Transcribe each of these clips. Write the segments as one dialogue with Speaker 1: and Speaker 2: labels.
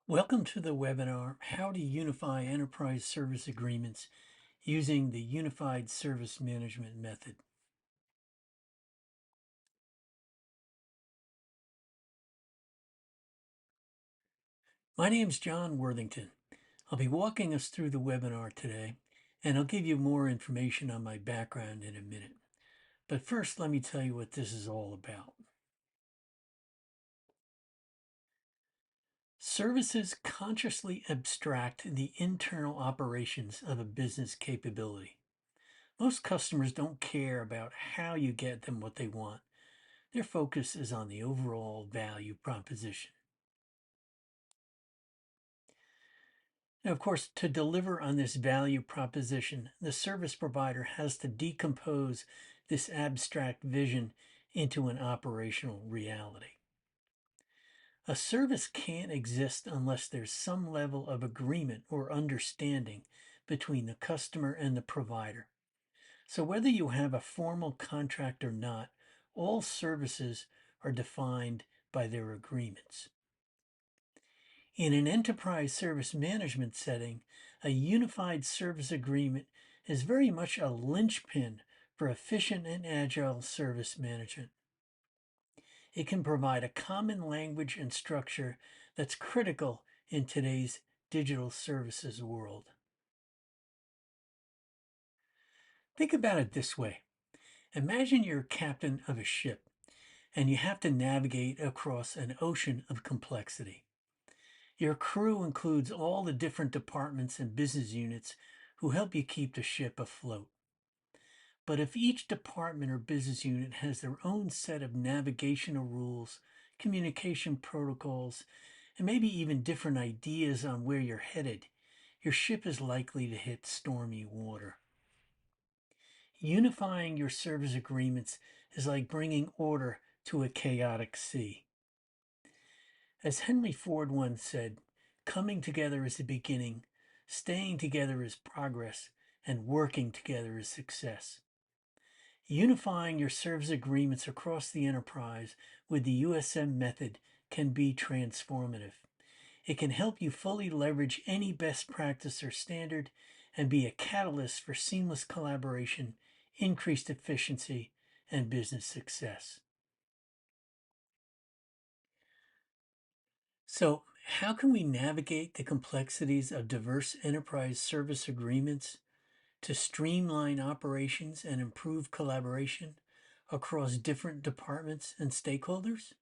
Speaker 1: Welcome to the webinar, How to Unify Enterprise Service Agreements Using the Unified Service Management Method. My name is John Worthington. I'll be walking us through the webinar today, and I'll give you more information on my background in a minute. But first, let me tell you what this is all about. Services consciously abstract the internal operations of a business capability. Most customers don't care about how you get them what they want. Their focus is on the overall value proposition. Now, of course, to deliver on this value proposition, the service provider has to decompose this abstract vision into an operational reality. A service can't exist unless there's some level of agreement or understanding between the customer and the provider. So, whether you have a formal contract or not, all services are defined by their agreements. In an enterprise service management setting, a unified service agreement is very much a linchpin for efficient and agile service management. It can provide a common language and structure that's critical in today's digital services world. Think about it this way. Imagine you're captain of a ship and you have to navigate across an ocean of complexity. Your crew includes all the different departments and business units who help you keep the ship afloat. But if each department or business unit has their own set of navigational rules, communication protocols, and maybe even different ideas on where you're headed, your ship is likely to hit stormy water. Unifying your service agreements is like bringing order to a chaotic sea. As Henry Ford once said, coming together is the beginning, staying together is progress, and working together is success. Unifying your service agreements across the enterprise with the USM method can be transformative. It can help you fully leverage any best practice or standard and be a catalyst for seamless collaboration, increased efficiency, and business success. So, how can we navigate the complexities of diverse enterprise service agreements to streamline operations and improve collaboration across different departments and stakeholders?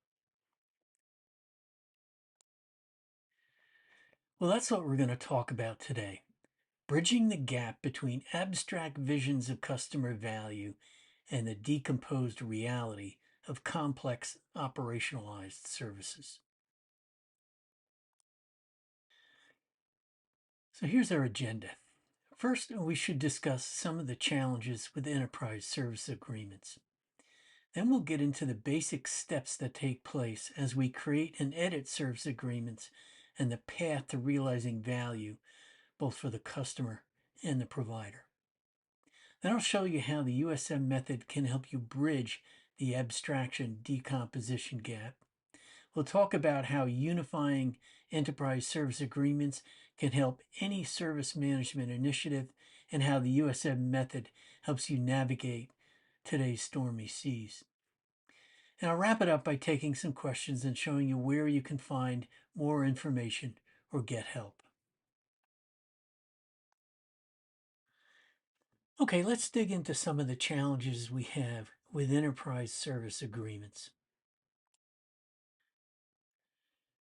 Speaker 1: Well, that's what we're going to talk about today. Bridging the gap between abstract visions of customer value and the decomposed reality of complex operationalized services. So here's our agenda. First, we should discuss some of the challenges with enterprise service agreements. Then we'll get into the basic steps that take place as we create and edit service agreements and the path to realizing value both for the customer and the provider. Then I'll show you how the USM method can help you bridge the abstraction decomposition gap. We'll talk about how unifying enterprise service agreements can help any service management initiative and how the USM method helps you navigate today's stormy seas. And I'll wrap it up by taking some questions and showing you where you can find more information or get help. Okay, let's dig into some of the challenges we have with enterprise service agreements.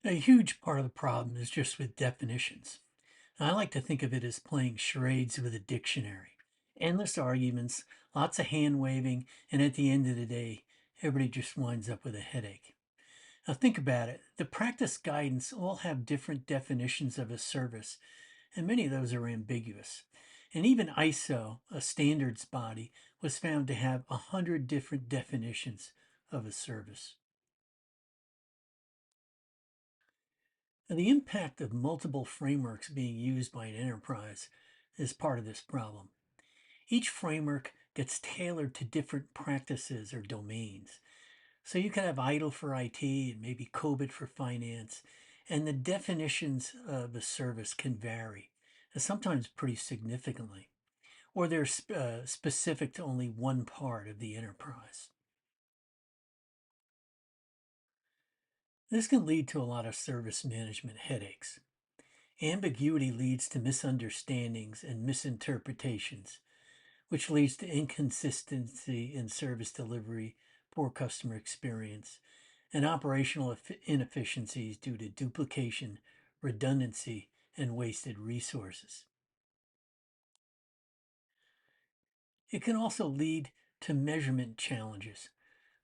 Speaker 1: A huge part of the problem is just with definitions. I like to think of it as playing charades with a dictionary. Endless arguments, lots of hand waving, and at the end of the day, everybody just winds up with a headache. Now think about it. The practice guidance all have different definitions of a service, and many of those are ambiguous. And even ISO, a standards body, was found to have 100 different definitions of a service. Now, the impact of multiple frameworks being used by an enterprise is part of this problem. Each framework gets tailored to different practices or domains. So you can have ITIL for IT and maybe COBIT for finance, And the definitions of a service can vary, sometimes pretty significantly, or they're specific to only one part of the enterprise. This can lead to a lot of service management headaches. Ambiguity leads to misunderstandings and misinterpretations, which leads to inconsistency in service delivery, poor customer experience, and operational inefficiencies due to duplication, redundancy, and wasted resources. It can also lead to measurement challenges.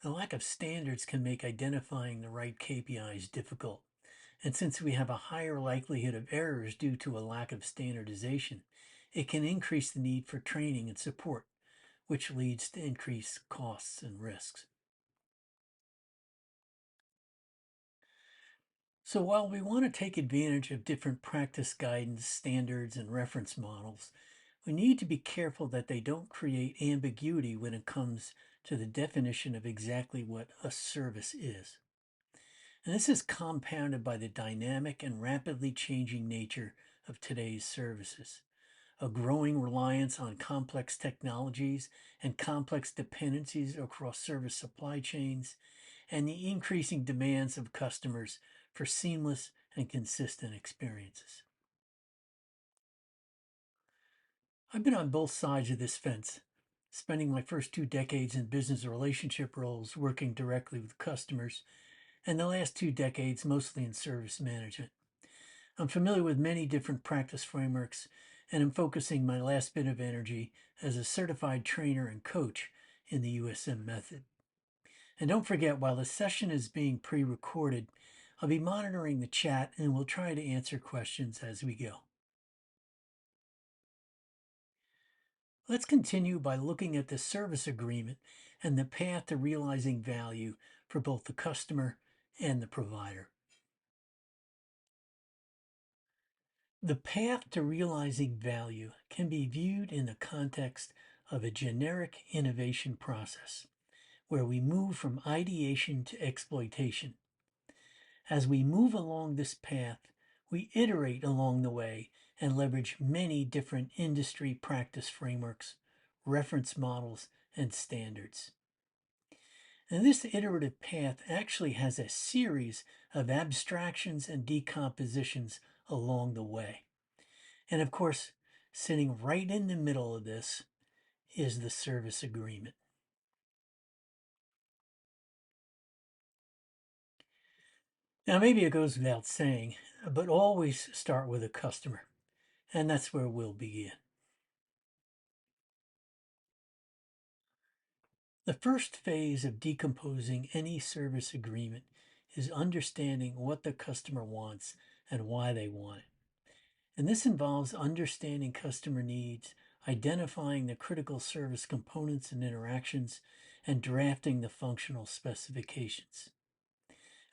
Speaker 1: The lack of standards can make identifying the right KPIs difficult. And since we have a higher likelihood of errors due to a lack of standardization, it can increase the need for training and support, which leads to increased costs and risks. So while we want to take advantage of different practice guidance, standards, and reference models, we need to be careful that they don't create ambiguity when it comes to the definition of exactly what a service is. And this is compounded by the dynamic and rapidly changing nature of today's services. A growing reliance on complex technologies and complex dependencies across service supply chains, and the increasing demands of customers for seamless and consistent experiences. I've been on both sides of this fence, spending my first 2 decades in business relationship roles working directly with customers, and the last 2 decades mostly in service management. I'm familiar with many different practice frameworks, and I'm focusing my last bit of energy as a certified trainer and coach in the USM method. And don't forget, while the session is being pre recorded, I'll be monitoring the chat and we'll try to answer questions as we go. Let's continue by looking at the service agreement and the path to realizing value for both the customer and the provider. The path to realizing value can be viewed in the context of a generic innovation process where we move from ideation to exploitation. As we move along this path, we iterate along the way and leverage many different industry practice frameworks, reference models, and standards. And this iterative path actually has a series of abstractions and decompositions along the way. And of course, sitting right in the middle of this is the service agreement. Now, maybe it goes without saying, but always start with a customer, and that's where we'll begin. The first phase of decomposing any service agreement is understanding what the customer wants and why they want it. And this involves understanding customer needs, identifying the critical service components and interactions, and drafting the functional specifications.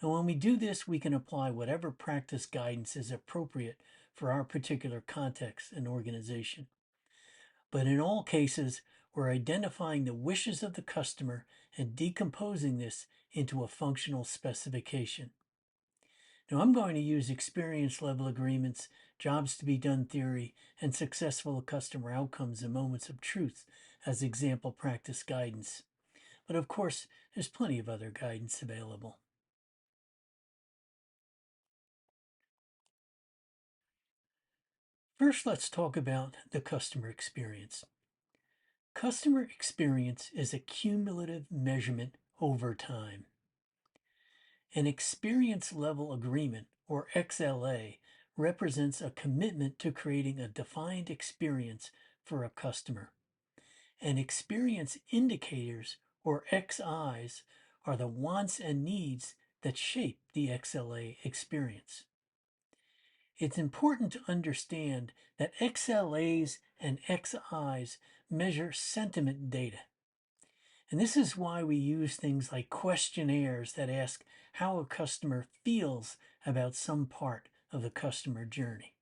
Speaker 1: And when we do this, we can apply whatever practice guidance is appropriate for our particular context and organization. But in all cases, we're identifying the wishes of the customer and decomposing this into a functional specification. Now, I'm going to use experience level agreements, jobs to be done theory, and successful customer outcomes and moments of truth as example practice guidance. But of course, there's plenty of other guidance available. First, let's talk about the customer experience. Customer experience is a cumulative measurement over time. An experience level agreement, or XLA, represents a commitment to creating a defined experience for a customer. And experience indicators, or XIs, are the wants and needs that shape the XLA experience. It's important to understand that XLAs and XIs measure sentiment data. And this is why we use things like questionnaires that ask how a customer feels about some part of the customer journey.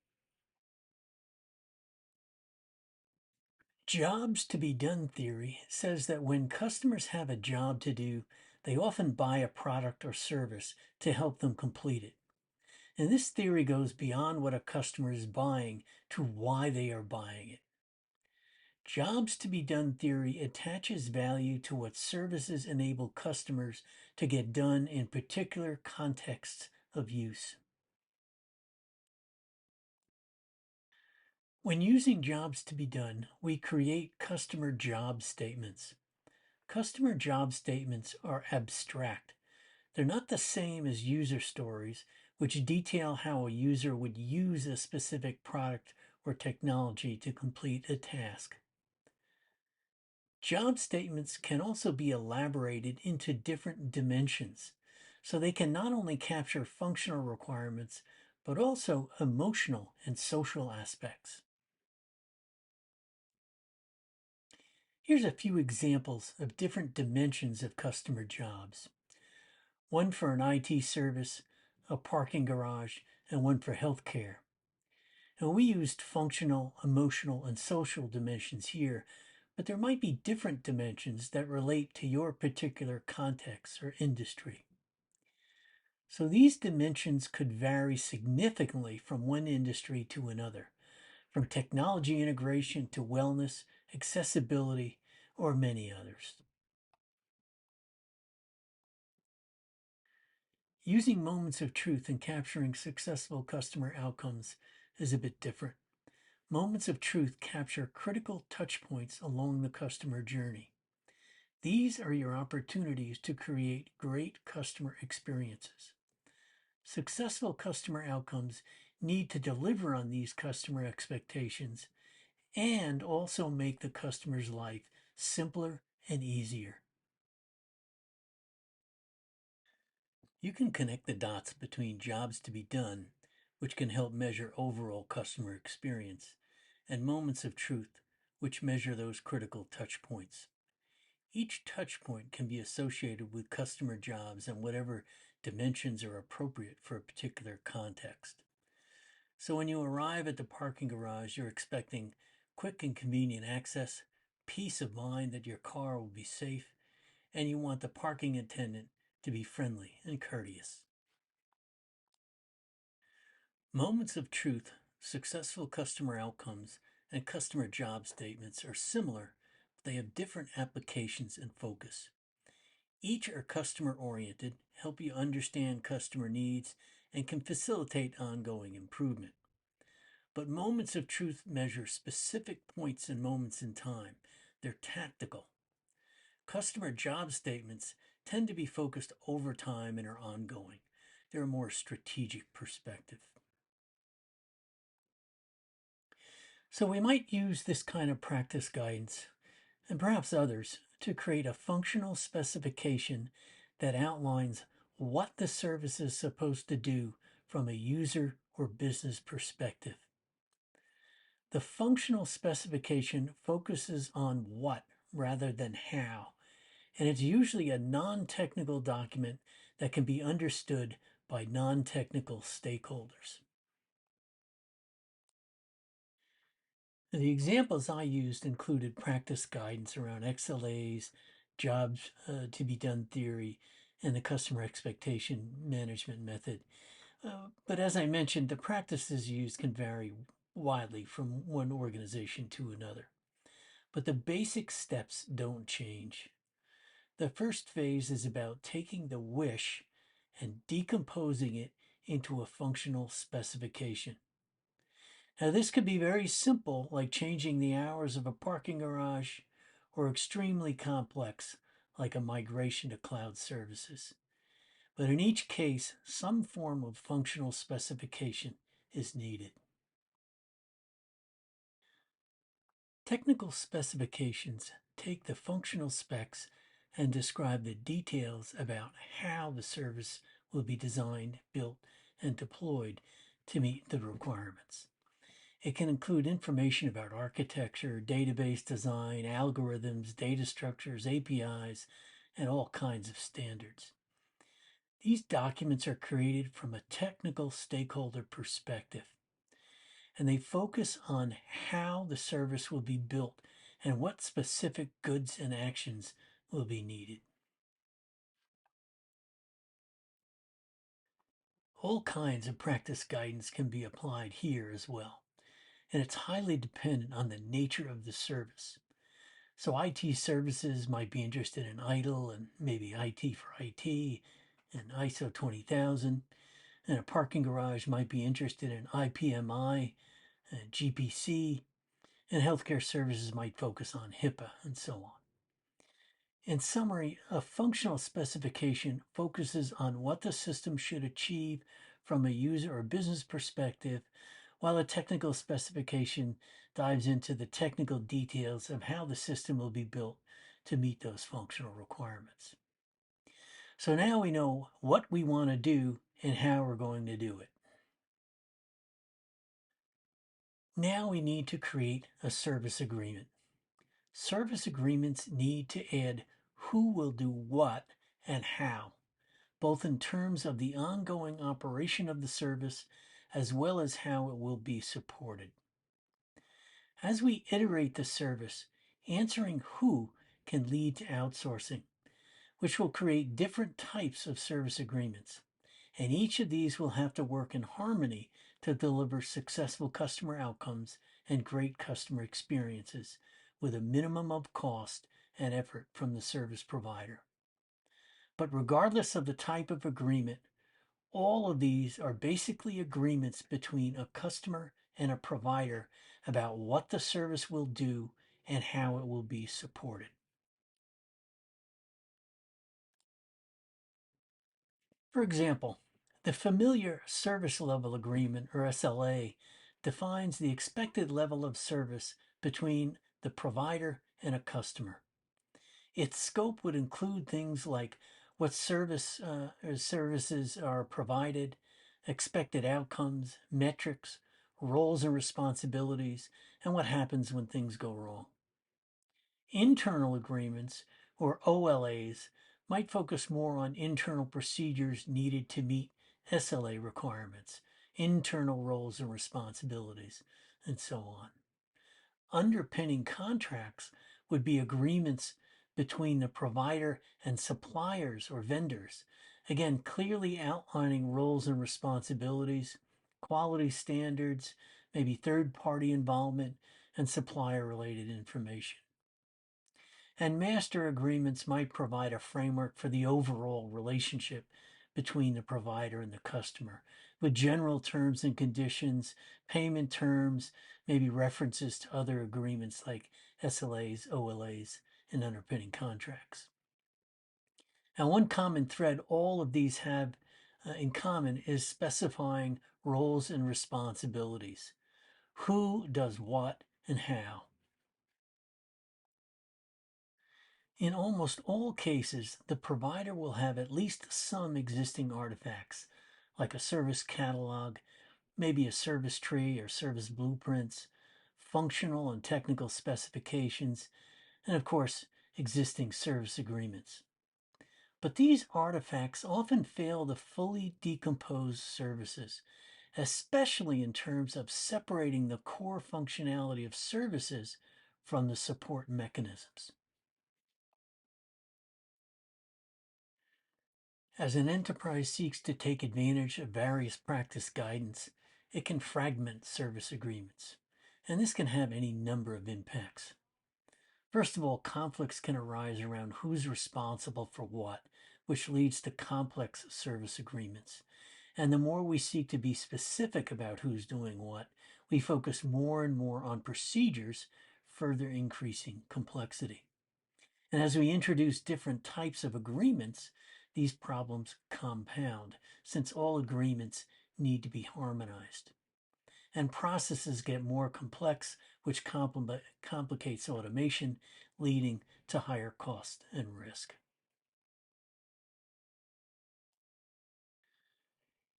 Speaker 1: Jobs to be done theory says that when customers have a job to do, they often buy a product or service to help them complete it. And this theory goes beyond what a customer is buying to why they are buying it. Jobs to be done theory attaches value to what services enable customers to get done in particular contexts of use. When using jobs to be done, we create customer job statements. Customer job statements are abstract. They're not the same as user stories, which detail how a user would use a specific product or technology to complete a task. Job statements can also be elaborated into different dimensions, so they can not only capture functional requirements, but also emotional and social aspects. Here's a few examples of different dimensions of customer jobs. One for an IT service, a parking garage, and one for healthcare. And we used functional, emotional, and social dimensions here, but there might be different dimensions that relate to your particular context or industry. So these dimensions could vary significantly from one industry to another, from technology integration to wellness, accessibility, or many others. Using moments of truth in capturing successful customer outcomes is a bit different. Moments of truth capture critical touch points along the customer journey. These are your opportunities to create great customer experiences. Successful customer outcomes need to deliver on these customer expectations and also make the customer's life simpler and easier. You can connect the dots between jobs to be done, which can help measure overall customer experience, and moments of truth, which measure those critical touch points. Each touch point can be associated with customer jobs and whatever dimensions are appropriate for a particular context. So when you arrive at the parking garage, you're expecting quick and convenient access, peace of mind that your car will be safe, and you want the parking attendant to be friendly and courteous. Moments of truth, successful customer outcomes, and customer job statements are similar, but they have different applications and focus. Each are customer oriented, help you understand customer needs, and can facilitate ongoing improvement. But moments of truth measure specific points and moments in time. They're tactical. Customer job statements tend to be focused over time and are ongoing. They're a more strategic perspective. So we might use this kind of practice guidance, and perhaps others, to create a functional specification that outlines what the service is supposed to do from a user or business perspective. The functional specification focuses on what rather than how, and it's usually a non-technical document that can be understood by non-technical stakeholders. The examples I used included practice guidance around XLAs, jobs to be done theory, and the customer expectation management method. But as I mentioned, the practices used can vary widely from one organization to another. But the basic steps don't change. The first phase is about taking the wish and decomposing it into a functional specification. Now, this could be very simple, like changing the hours of a parking garage, or extremely complex, like a migration to cloud services. But in each case, some form of functional specification is needed. Technical specifications take the functional specs and describe the details about how the service will be designed, built, and deployed to meet the requirements. It can include information about architecture, database design, algorithms, data structures, APIs, and all kinds of standards. These documents are created from a technical stakeholder perspective, and they focus on how the service will be built and what specific goods and actions will be needed. All kinds of practice guidance can be applied here as well, and it's highly dependent on the nature of the service. So IT services might be interested in ITIL and maybe IT for IT and ISO 20000, and a parking garage might be interested in IPMI and GPC, and healthcare services might focus on HIPAA and so on. In summary, a functional specification focuses on what the system should achieve from a user or business perspective, while a technical specification dives into the technical details of how the system will be built to meet those functional requirements. So now we know what we want to do and how we're going to do it. Now we need to create a service agreement. Service agreements need to add who will do what and how, both in terms of the ongoing operation of the service as well as how it will be supported. As we iterate the service, answering who can lead to outsourcing, which will create different types of service agreements. And each of these will have to work in harmony to deliver successful customer outcomes and great customer experiences with a minimum of cost and effort from the service provider. But regardless of the type of agreement, all of these are basically agreements between a customer and a provider about what the service will do and how it will be supported. For example, the familiar service level agreement, or SLA, defines the expected level of service between the provider and a customer. Its scope would include things like what service or services are provided, expected outcomes, metrics, roles and responsibilities, and what happens when things go wrong. Internal agreements, or OLAs, might focus more on internal procedures needed to meet SLA requirements, internal roles and responsibilities, and so on. Underpinning contracts would be agreements between the provider and suppliers or vendors, again, clearly outlining roles and responsibilities, quality standards, maybe third party involvement, and supplier related information. And master agreements might provide a framework for the overall relationship between the provider and the customer, with general terms and conditions, payment terms, maybe references to other agreements like SLAs, OLAs, and underpinning contracts. Now, one common thread all of these have in common is specifying roles and responsibilities. Who does what and how? In almost all cases, the provider will have at least some existing artifacts, like a service catalog, maybe a service tree or service blueprints, functional and technical specifications, and of course, existing service agreements. But these artifacts often fail to fully decompose services, especially in terms of separating the core functionality of services from the support mechanisms. As an enterprise seeks to take advantage of various practice guidance, it can fragment service agreements, and this can have any number of impacts. First of all, conflicts can arise around who's responsible for what, which leads to complex service agreements. And the more we seek to be specific about who's doing what, we focus more and more on procedures, further increasing complexity. And as we introduce different types of agreements, these problems compound since all agreements need to be harmonized. And processes get more complex, which complicates automation, leading to higher cost and risk.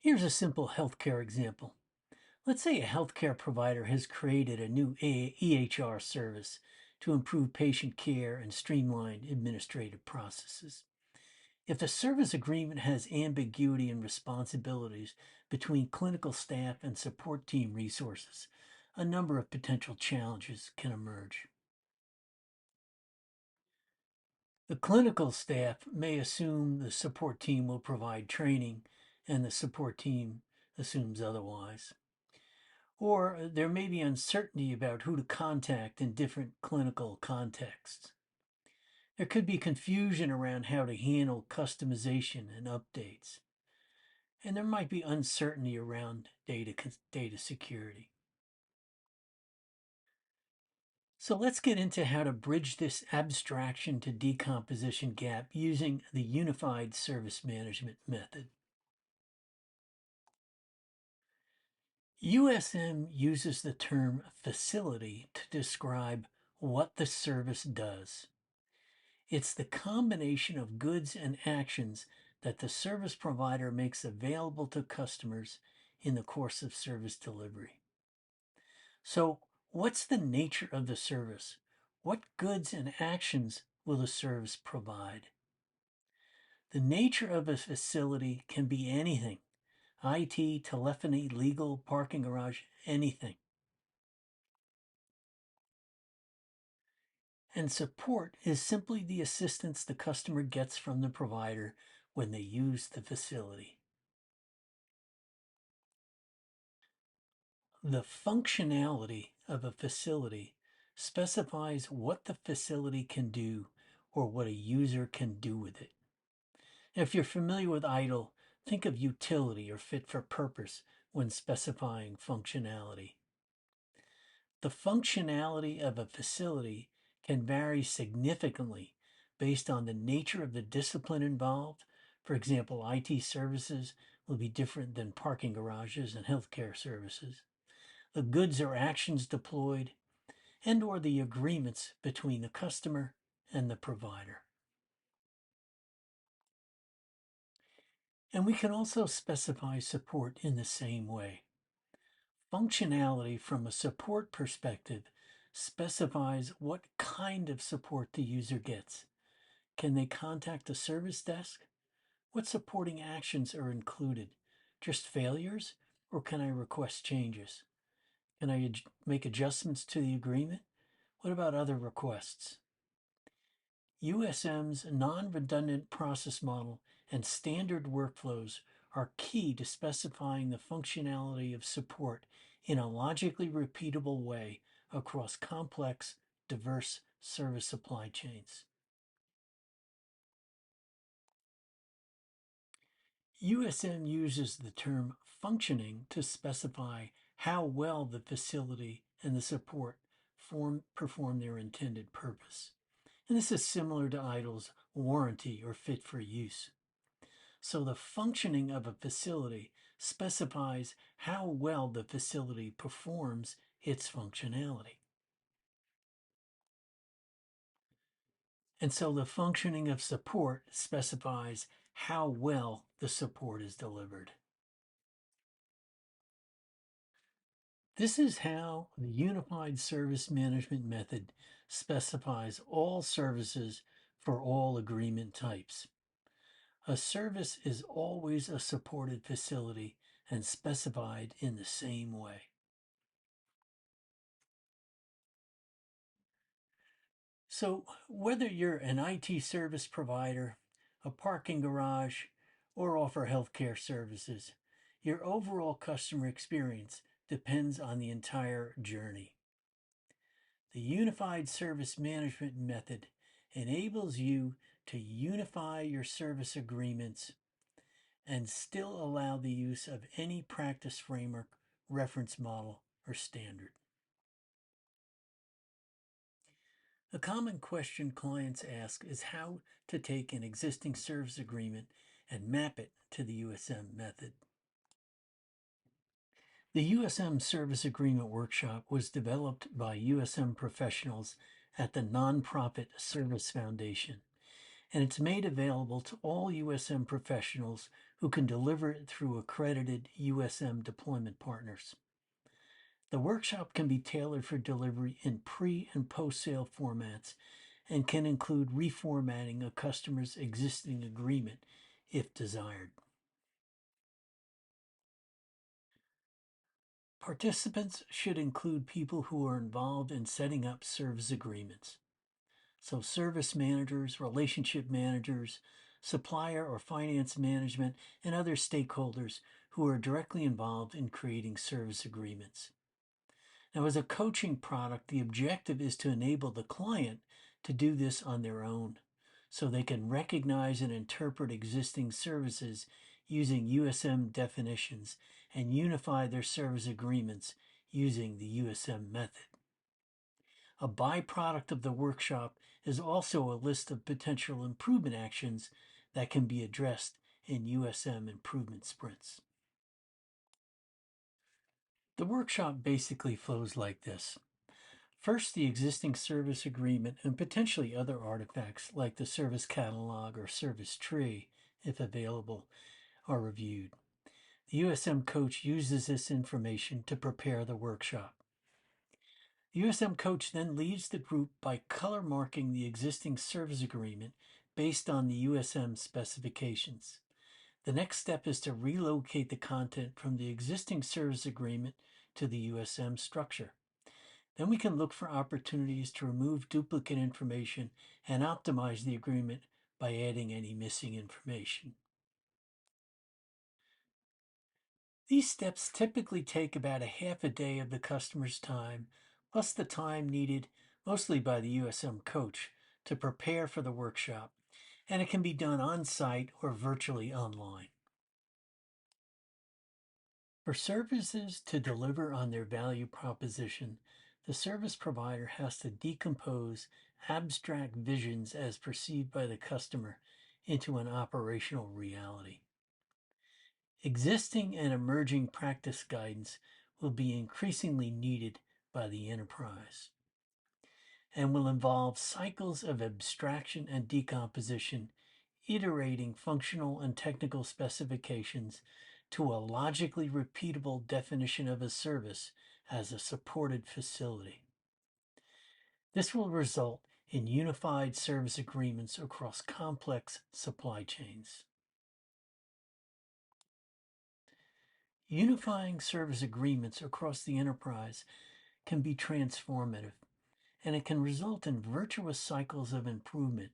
Speaker 1: Here's a simple healthcare example. Let's say a healthcare provider has created a new EHR service to improve patient care and streamline administrative processes. If the service agreement has ambiguity and responsibilities between clinical staff and support team resources, a number of potential challenges can emerge. The clinical staff may assume the support team will provide training and the support team assumes otherwise. Or there may be uncertainty about who to contact in different clinical contexts. There could be confusion around how to handle customization and updates. And there might be uncertainty around data security. So let's get into how to bridge this abstraction to decomposition gap using the Unified Service Management method. USM uses the term facility to describe what the service does. It's the combination of goods and actions that the service provider makes available to customers in the course of service delivery. So, what's the nature of the service? What goods and actions will the service provide? The nature of a facility can be anything: IT, telephony, legal, parking garage, anything. And support is simply the assistance the customer gets from the provider when they use the facility. The functionality of a facility specifies what the facility can do or what a user can do with it. If you're familiar with ITIL, think of utility or fit for purpose when specifying functionality. The functionality of a facility can vary significantly based on the nature of the discipline involved. For example, IT services will be different than parking garages and healthcare services. The goods or actions deployed, and or the agreements between the customer and the provider. And we can also specify support in the same way. Functionality from a support perspective specifies what kind of support the user gets. Can they contact the service desk? What supporting actions are included? Just failures, or can I request changes? Can I make adjustments to the agreement? What about other requests? USM's non-redundant process model and standard workflows are key to specifying the functionality of support in a logically repeatable way across complex, diverse service supply chains. USM uses the term functioning to specify how well the facility and the support perform their intended purpose. And this is similar to ITIL's warranty or fit for use. So the functioning of a facility specifies how well the facility performs its functionality. And so the functioning of support specifies how well the support is delivered. This is how the Unified Service Management method specifies all services for all agreement types. A service is always a supported facility and specified in the same way. So, whether you're an IT service provider, a parking garage, or offer healthcare services, your overall customer experience depends on the entire journey. The Unified Service Management method enables you to unify your service agreements and still allow the use of any practice framework, reference model, or standard. A common question clients ask is how to take an existing service agreement and map it to the USM method. The USM Service Agreement Workshop was developed by USM professionals at the nonprofit Service Foundation, and it's made available to all USM professionals who can deliver it through accredited USM deployment partners. The workshop can be tailored for delivery in pre- and post-sale formats and can include reformatting a customer's existing agreement if desired. Participants should include people who are involved in setting up service agreements. So service managers, relationship managers, supplier or finance management, and other stakeholders who are directly involved in creating service agreements. Now, as a coaching product, the objective is to enable the client to do this on their own so they can recognize and interpret existing services using USM definitions and unify their service agreements using the USM method. A byproduct of the workshop is also a list of potential improvement actions that can be addressed in USM improvement sprints. The workshop basically flows like this. First, the existing service agreement and potentially other artifacts like the service catalog or service tree, if available, are reviewed. The USM coach uses this information to prepare the workshop. The USM coach then leads the group by color marking the existing service agreement based on the USM specifications. The next step is to relocate the content from the existing service agreement to the USM structure. Then we can look for opportunities to remove duplicate information and optimize the agreement by adding any missing information. These steps typically take about a half a day of the customer's time, plus the time needed mostly by the USM coach to prepare for the workshop, and it can be done on site or virtually online. For services to deliver on their value proposition, the service provider has to decompose abstract visions as perceived by the customer into an operational reality. Existing and emerging practice guidance will be increasingly needed by the enterprise and will involve cycles of abstraction and decomposition, iterating functional and technical specifications to a logically repeatable definition of a service as a supported facility. This will result in unified service agreements across complex supply chains. Unifying service agreements across the enterprise can be transformative, and it can result in virtuous cycles of improvement,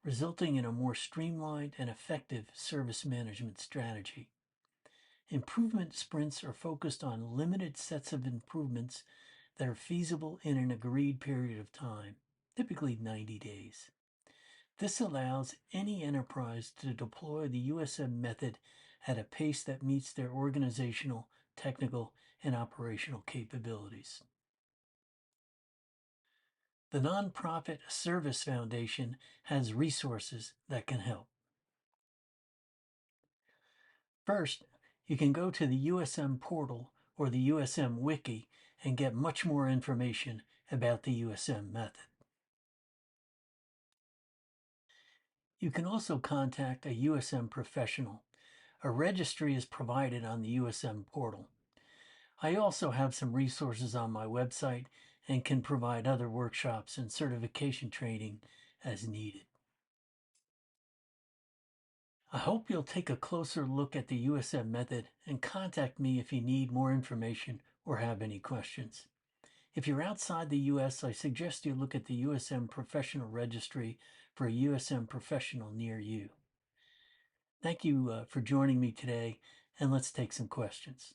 Speaker 1: resulting in a more streamlined and effective service management strategy. Improvement sprints are focused on limited sets of improvements that are feasible in an agreed period of time, typically 90 days. This allows any enterprise to deploy the USM method at a pace that meets their organizational, technical, and operational capabilities. The nonprofit Service Foundation has resources that can help. First, you can go to the USM portal or the USM wiki and get much more information about the USM method. You can also contact a USM professional. A registry is provided on the USM portal. I also have some resources on my website and can provide other workshops and certification training as needed. I hope you'll take a closer look at the USM method and contact me if you need more information or have any questions. If you're outside the US, I suggest you look at the USM Professional Registry for a USM professional near you. Thank you for joining me today, and let's take some questions.